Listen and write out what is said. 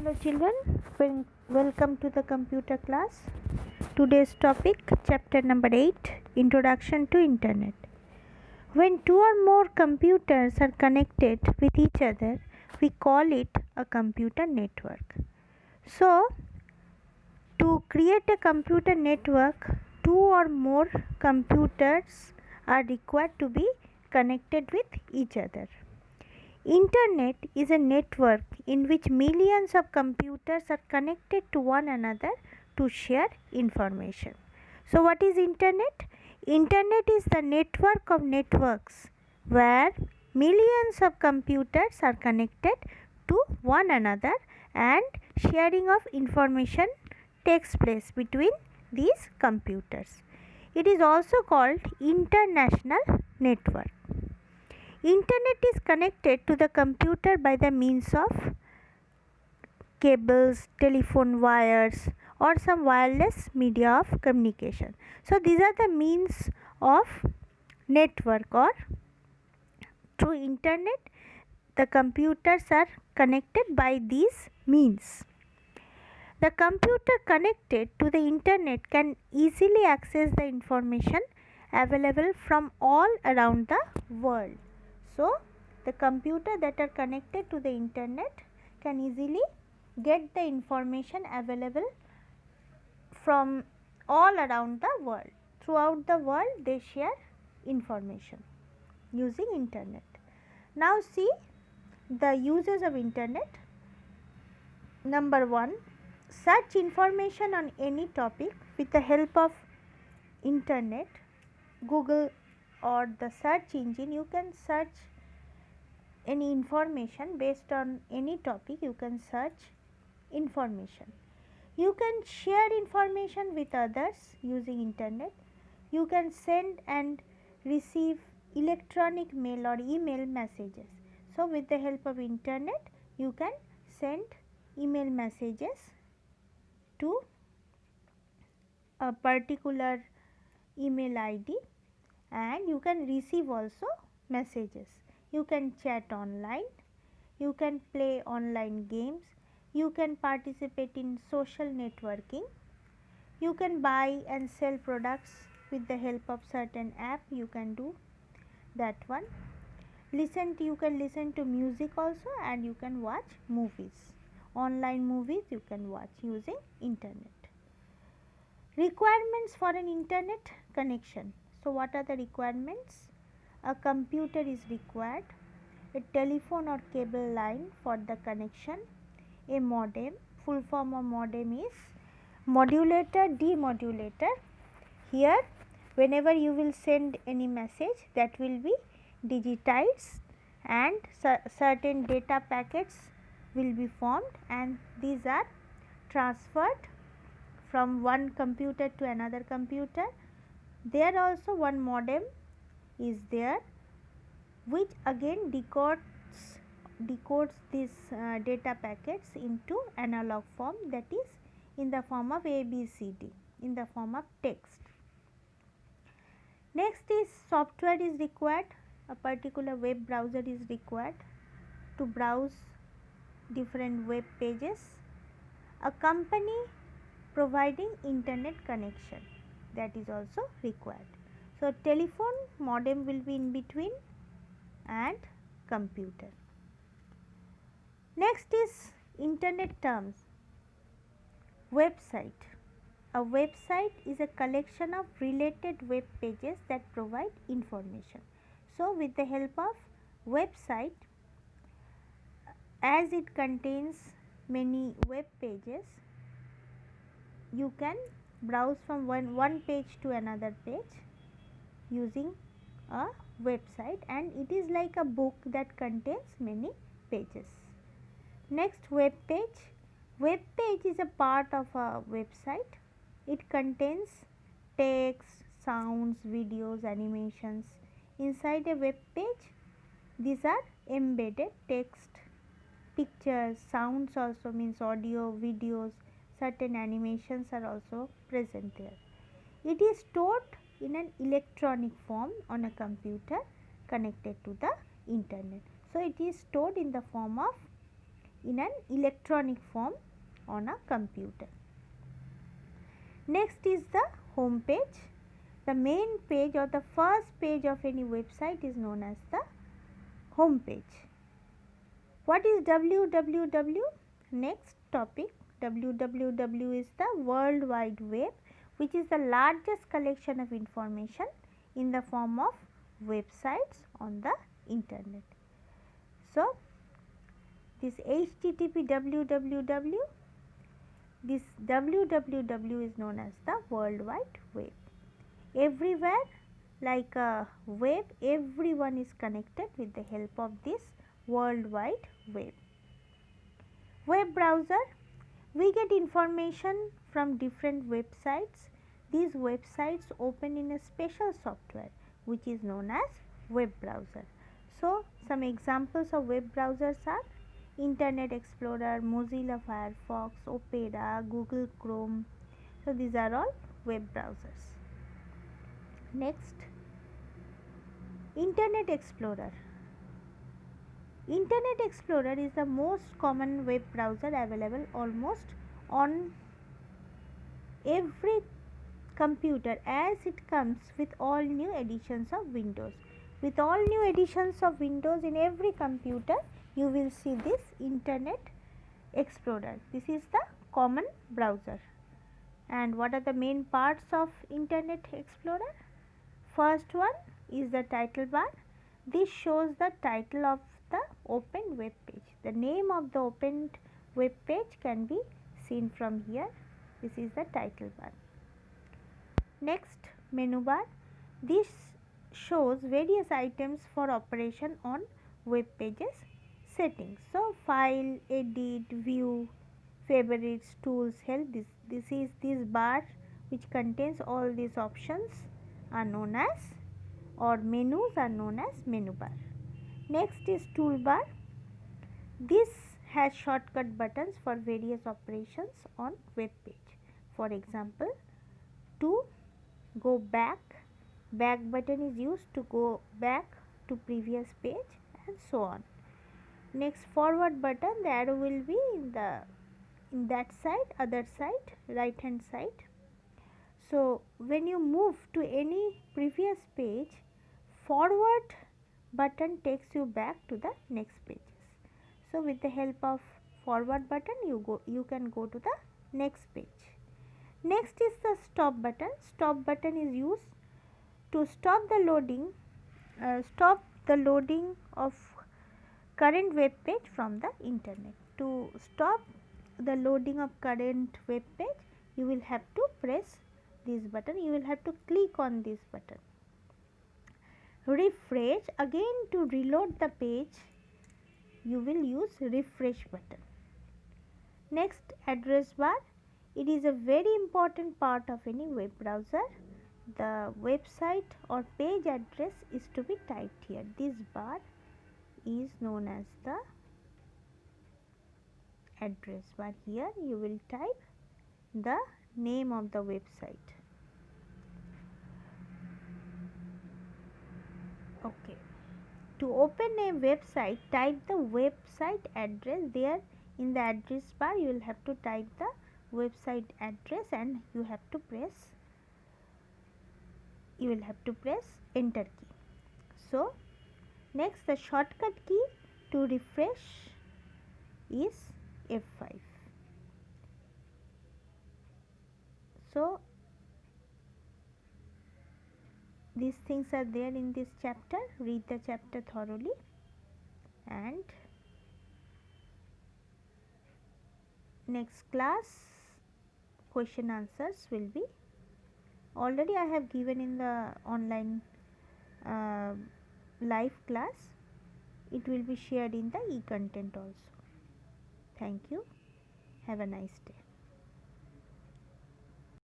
Hello children, welcome to the computer class. Today's topic chapter number 8, Introduction to Internet. When two or more computers are connected with each other, we call it a computer network. So, to create a computer network, two or more computers are required to be connected with each other. Internet is a network in which millions of computers are connected to one another to share information. So what is internet? Internet is the network of networks where millions of computers are connected to one another and sharing of information takes place between these computers. It is also called international network. Internet is connected to the computer by the means of cables, telephone wires, or some wireless media of communication. So these are the means of network, or through internet the computers are connected by these means. The computer connected to the internet can easily access the information available from all around the world. So, the computer that are connected to the internet can easily get the information available from all around the world. Throughout the world they share information using internet. Now see the uses of internet. Number 1, search information on any topic with the help of internet, Google or the search engine. You can search any information based on any topic. You can search information. You can share information with others using internet. You can send and receive electronic mail or email messages. So with the help of internet you can send email messages to a particular email ID, and you can receive also messages. You can chat online, you can play online games, you can participate in social networking, you can buy and sell products with the help of certain app. You can do that one. You can listen to music also, and you can watch movies. Online movies you can watch using internet. Requirements for an internet connection. So what are the requirements? A computer is required, a telephone or cable line for the connection, a modem. Full form of modem is modulator demodulator. Here whenever you will send any message, that will be digitized and certain data packets will be formed, and these are transferred from one computer to another computer. There also one modem is there which again decodes these data packets into analog form, that is in the form of ABCD, in the form of text. Next is software is required. A particular web browser is required to browse different web pages. A company providing internet connection, that is also required. So telephone modem will be in between and computer. Next is internet terms. Website. A website is a collection of related web pages that provide information. So with the help of website, as it contains many web pages, you can browse from one page to another page using a website, and it is like a book that contains many pages. Next, web page. Web page is a part of a website. It contains text, sounds, videos, animations. Inside a web page, these are embedded text, pictures, sounds also means audio, videos, certain animations are also present there. It is stored in an electronic form on a computer connected to the internet. So it is stored in the form of in an electronic form on a computer. Next is the home page. The main page or the first page of any website is known as the home page. What is www? Next topic, www is the World Wide Web, which is the largest collection of information in the form of websites on the internet. So, this HTTP www, this www is known as the World Wide Web. Everywhere, like a web, everyone is connected with the help of this World Wide Web. Web browser, we get information from different websites. These websites open in a special software which is known as web browser. So, some examples of web browsers are Internet Explorer, Mozilla Firefox, Opera, Google Chrome. So, these are all web browsers. Next, Internet Explorer. Internet Explorer is the most common web browser available almost on every computer as it comes with all new editions of Windows. With all new editions of Windows in every computer, you will see this Internet Explorer. This is the common browser. And what are the main parts of Internet Explorer? First one is the title bar. This shows the title of the opened web page. The name of the opened web page can be seen from here. This is the title bar. Next, menu bar. This shows various items for operation on web pages. Settings. So, file, edit, view, favorites, tools, help. This is this bar which contains all these options are known as, or menus are known as menu bar. Next is toolbar. This has shortcut buttons for various operations on web page. For example, to go back, back button is used to go back to previous page and so on. Next, forward button, the arrow will be in that side, other side, right hand side. So, when you move to any previous page, forward button takes you back to the next pages. So, with the help of forward button, you can go to the next page. Next is the stop button. Stop button is used to stop the loading of current web page from the internet. To stop the loading of current web page, you will have to press this button. You will have to click on this button. Refresh, again to reload the page, you will use refresh button. Next, address bar. It is a very important part of any web browser. The website or page address is to be typed here. This bar is known as the address bar. Here you will type the name of the website. Okay. To open a website, type the website address. There in the address bar you will have to type the website address and you will have to press enter key. So, next the shortcut key to refresh is F5. So, these things are there in this chapter. Read the chapter thoroughly and next class question answers will be already I have given in the online live class. It will be shared in the e-content also. Thank you. Have a nice day.